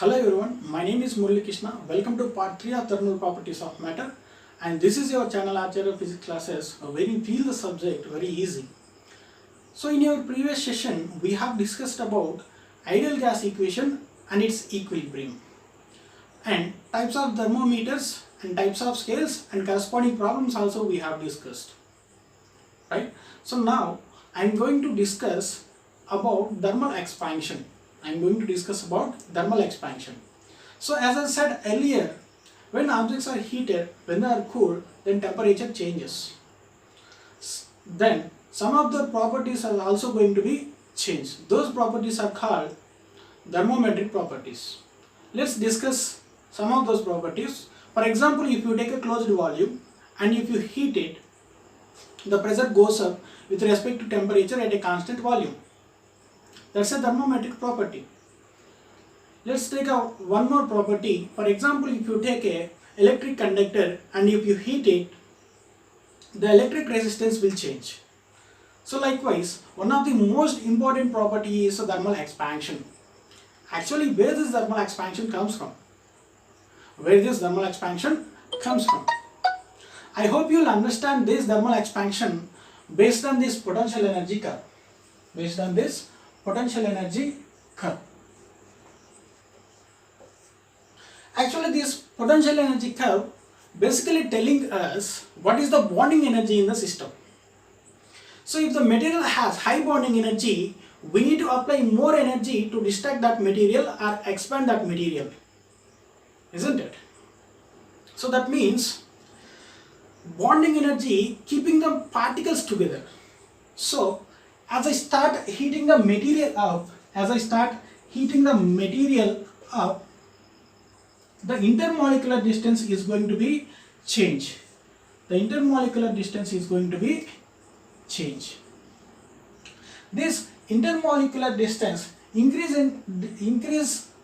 Hello everyone, my name is Murali Krishna. Welcome to part 3 of Thermal Properties of Matter, and this is your channel Acharya Physics classes where you feel the subject very easy. So in your previous session we have discussed about ideal gas equation and its equilibrium and types of thermometers and types of scales and corresponding problems also we have discussed, right? So now I am going to discuss about thermal expansion. So as I said earlier, when objects are heated, when they are cooled, then temperature changes. Then some of the properties are also going to be changed. Those properties are called thermometric properties. Let's discuss some of those properties. For example, if you take a closed volume and if you heat it, the pressure goes up with respect to temperature at a constant volume. That's a thermometric property. Let's take one more property. For example, if you take a electric conductor and if you heat it, the electric resistance will change. So likewise, one of the most important property is thermal expansion. Actually, where this thermal expansion comes from? I hope you'll understand this thermal expansion based on this potential energy curve. Actually, this potential energy curve basically telling us what is the bonding energy in the system. So if the material has high bonding energy, we need to apply more energy to distract that material or expand that material, isn't it? So that means bonding energy keeping the particles together. So as I start heating the material up, the intermolecular distance is going to be changed. This intermolecular distance increase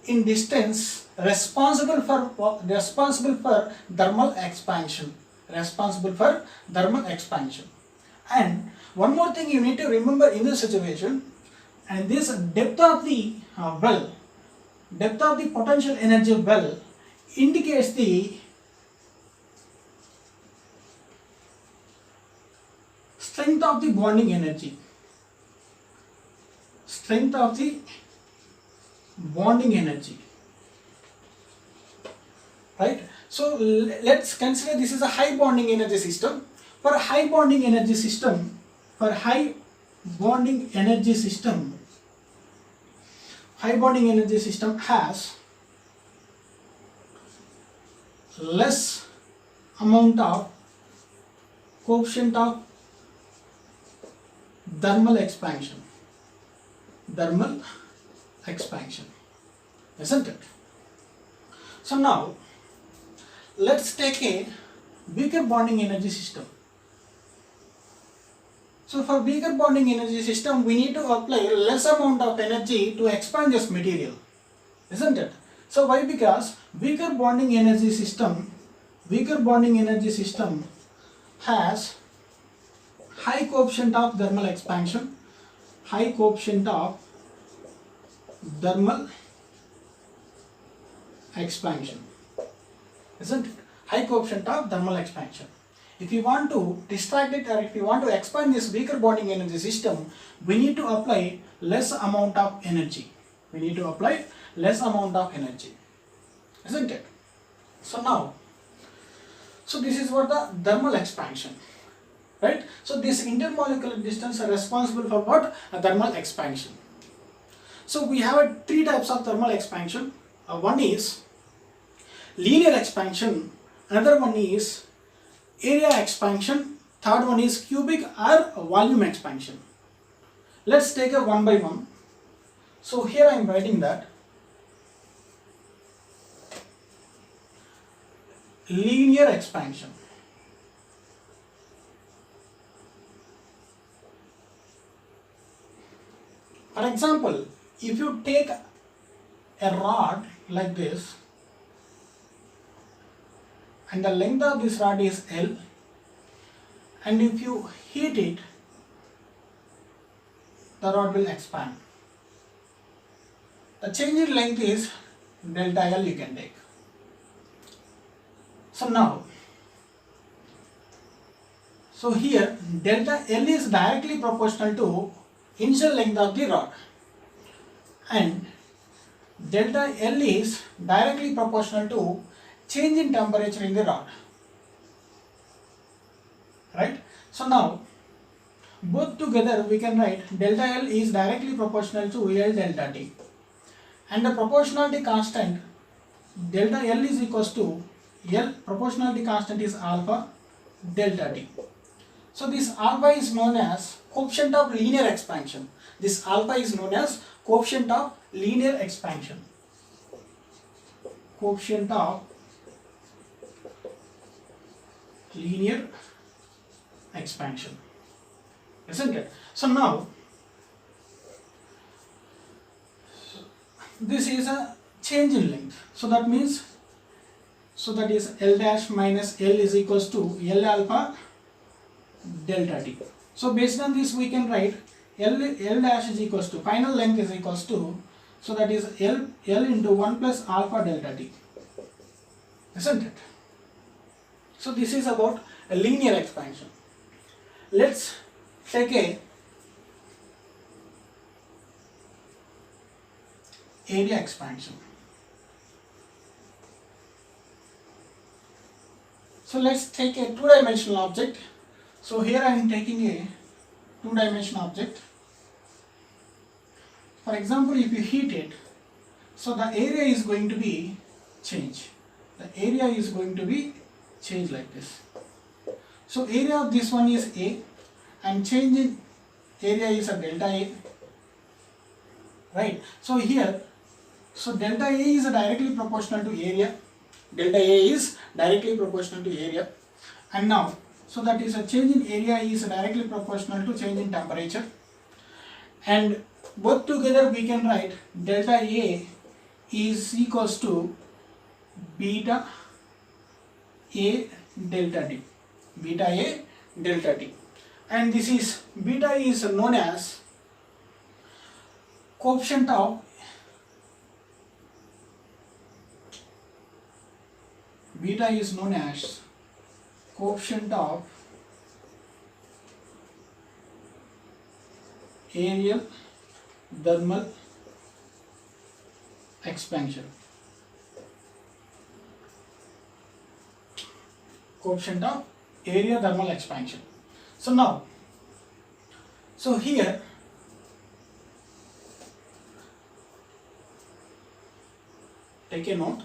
in distance responsible for thermal expansion. And one more thing you need to remember in this situation, and this depth of the potential energy well indicates the strength of the bonding energy. Right? So let's consider this is a high bonding energy system. For a high bonding energy system, high bonding energy system has less amount of coefficient of thermal expansion, isn't it? So now let's take a weaker bonding energy system. So for weaker bonding energy system, we need to apply less amount of energy to expand this material, isn't it? So why? Because weaker bonding energy system has high coefficient of thermal expansion, isn't it? High coefficient of thermal expansion. If you want to distract it or if you want to expand this weaker bonding energy system, we need to apply less amount of energy. Isn't it? So now, this is what the thermal expansion, right? So this intermolecular distance are responsible for what? A thermal expansion. So we have three types of thermal expansion. One is linear expansion, another one is area expansion, third one is cubic or volume expansion. Let's take a one by one. So here I am writing that linear expansion. For example, if you take a rod like this and the length of this rod is L, and if you heat it, the rod will expand. The change in length is delta L you can take. So now, so here delta L is directly proportional to initial length of the rod, and delta L is directly proportional to change in temperature in the rod, right? So now both together we can write delta L is directly proportional to L delta T, and the proportionality constant delta L is equals to L, proportionality constant is alpha delta T. So this alpha is known as coefficient of linear expansion. This alpha is known as coefficient of linear expansion. Coefficient of linear expansion, isn't it? So now this is a change in length. So that means, so that is L dash minus L is equals to L alpha delta T. So based on this we can write L dash is equals to final length is equals to, so that is L into 1 plus alpha delta T, isn't it? So this is about a linear expansion. Let's take a area expansion. So let's take a two-dimensional object. So here I am taking a two-dimensional object. For example, if you heat it, so the area is going to be changed. The area is going to be changed like this. So area of this one is A, and change in area is a delta A, right? So here, so delta A is directly proportional to area. Delta A is directly proportional to area, and now, so that is a change in area is directly proportional to change in temperature, and both together we can write delta A is equals to beta A delta T, beta A delta T, and this is beta is known as coefficient of beta is known as coefficient of aerial thermal expansion. Coefficient of area thermal expansion. So now, so here take a note.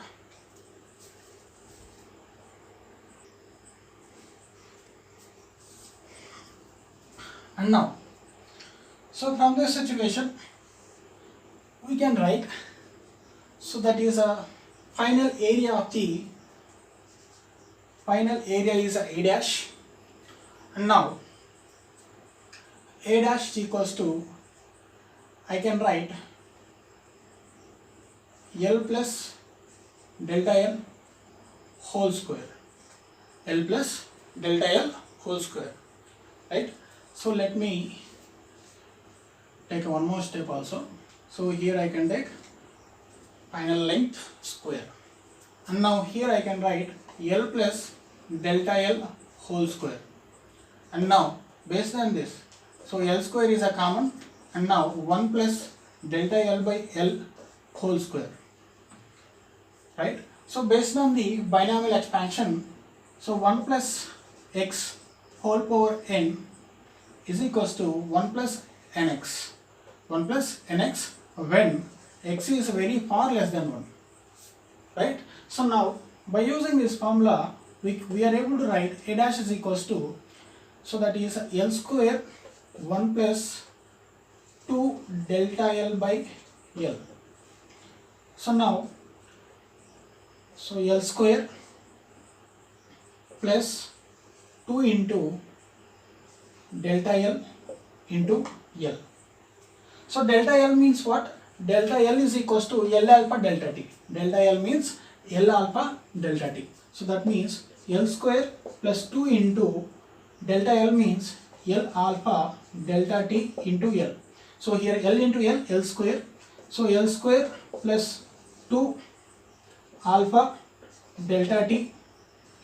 And now, so from this situation we can write, so that is a final area of the final area is A dash, and now A dash is equals to, I can write L plus delta L whole square, L plus delta L whole square, right? So let me take one more step also. So here I can take final length square, and now here I can write L plus delta L whole square, and now based on this, so L square is a common, and now 1 plus delta L by L whole square, right? So based on the binomial expansion, so 1 plus x whole power n is equals to 1 plus nx, 1 plus nx when x is very far less than 1, right? So now by using this formula we are able to write A dash is equals to, so that is L square 1 plus 2 delta L by L. So now, so L square plus 2 into delta L into L. So delta L means what? Delta L is equals to L alpha delta T. Delta L means L alpha delta T. So that means L square plus 2 into delta L means L alpha delta T into L. So here L into L, L square. So L square plus 2 alpha delta t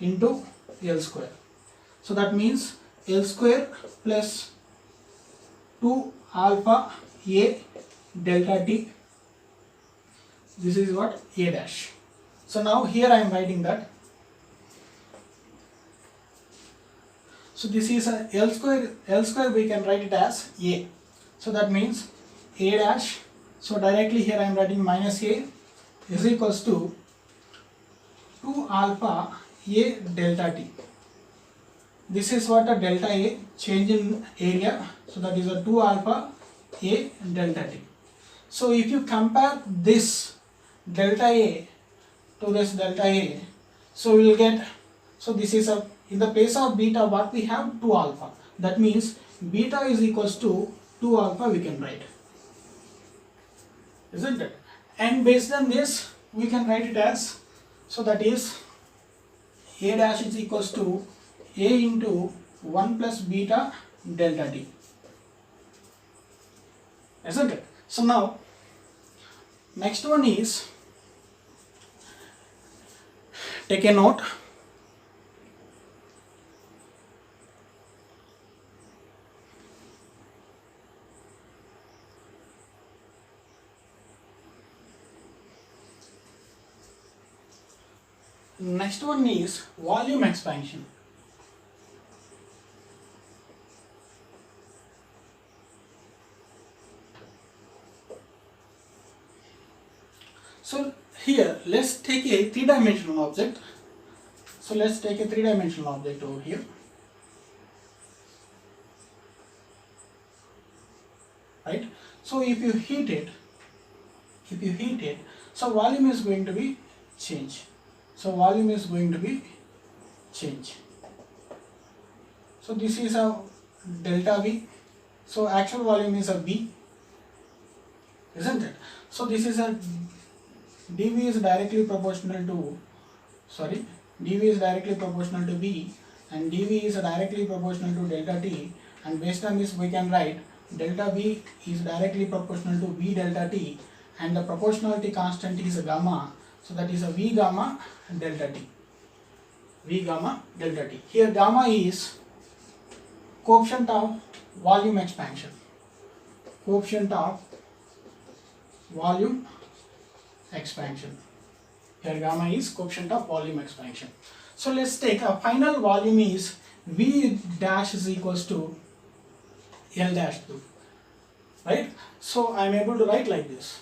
into L square. So that means L square plus 2 alpha a delta t. This is what? A dash. So now here I am writing that. So this is a L square we can write it as a. So that means a dash. So directly here I am writing minus a is equals to 2 alpha a delta t. This is what a delta a, change in area. So that is a 2 alpha a delta t. So if you compare this delta a to this delta a, so we will get, so this is a, in the place of beta what we have, 2 alpha. That means beta is equals to 2 alpha we can write, isn't it? And based on this we can write it as, so that is a dash is equals to a into 1 plus beta delta t, isn't it? So now next one is, take a note. Next one is volume expansion. So here let's take a three-dimensional object. So let's take a three-dimensional object over here. Right? So if you heat it, so volume is going to be change. So volume is going to be change. So this is a delta V. So actual volume is a V, isn't it? So this is a dV is directly proportional to, dV is directly proportional to V, and dV is directly proportional to delta T, and based on this we can write delta V is directly proportional to V delta T, and the proportionality constant is gamma. So that is a V gamma delta T. V gamma delta T. Here gamma is coefficient of volume expansion. Coefficient of volume expansion. Here gamma is coefficient of volume expansion. So let's take a final volume is V dash is equals to L dash cube. Right? So I am able to write like this.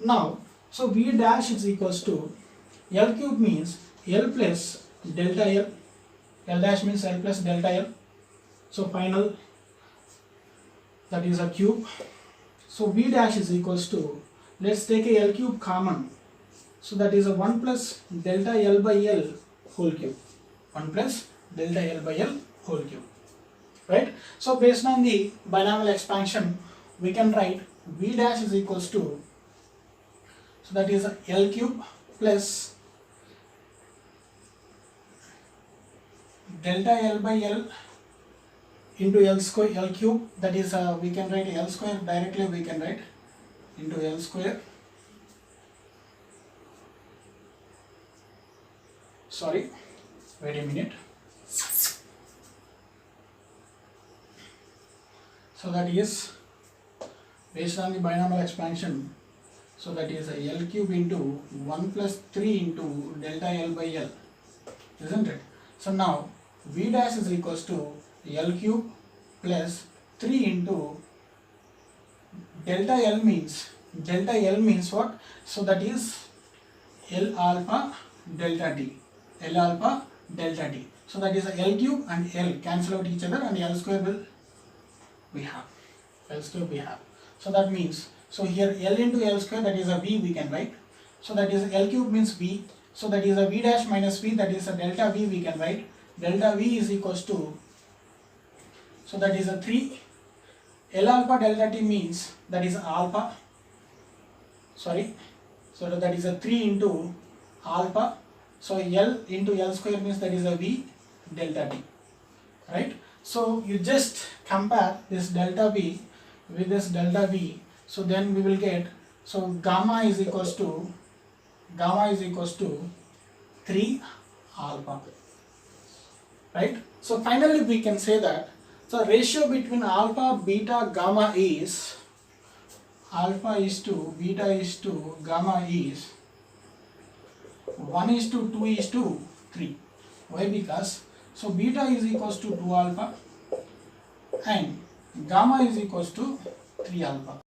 Now, so V dash is equals to L cube means L plus delta L. L dash means L plus delta L. So final, that is a cube. So V dash is equals to, let's take a L cube common. So that is a 1 plus delta L by L whole cube. 1 plus delta L by L whole cube. Right? So based on the binomial expansion, we can write V dash is equals to, so that is a L cube plus delta L by L into L square, L cube, that is we can write L square directly, we can write into L square, wait a minute. So that is based on the binomial expansion, so that is a L cube into 1 plus 3 into delta L by L, isn't it? So now V dash is equals to L cube plus 3 into delta L means what? So that is L alpha delta T. L alpha delta T. So that is a L cube and L cancel out each other, and L square will we have. L square we have. So that means, so here L into L square, that is a V we can write. So that is L cube means V. So that is a V dash minus V, that is a delta V we can write. Delta V is equals to, so that is a 3. L alpha delta T means that is alpha. So that is a 3 into alpha. So L into L square means that is a V delta T. Right? So you just compare this delta V with this delta V. So then we will get, so gamma is equals to gamma is equals to 3 alpha, right? So finally we can say that the ratio between alpha, beta, gamma is alpha is to beta is to gamma is 1 is to 2 is to 3. Why? Because so beta is equals to 2 alpha and gamma is equals to 3 alpha.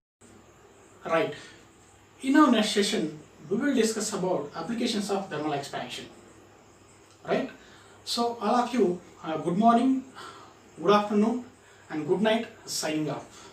Right. In our next session, we will discuss about applications of thermal expansion. Right. So all of you, good morning, good afternoon, and good night. Signing off.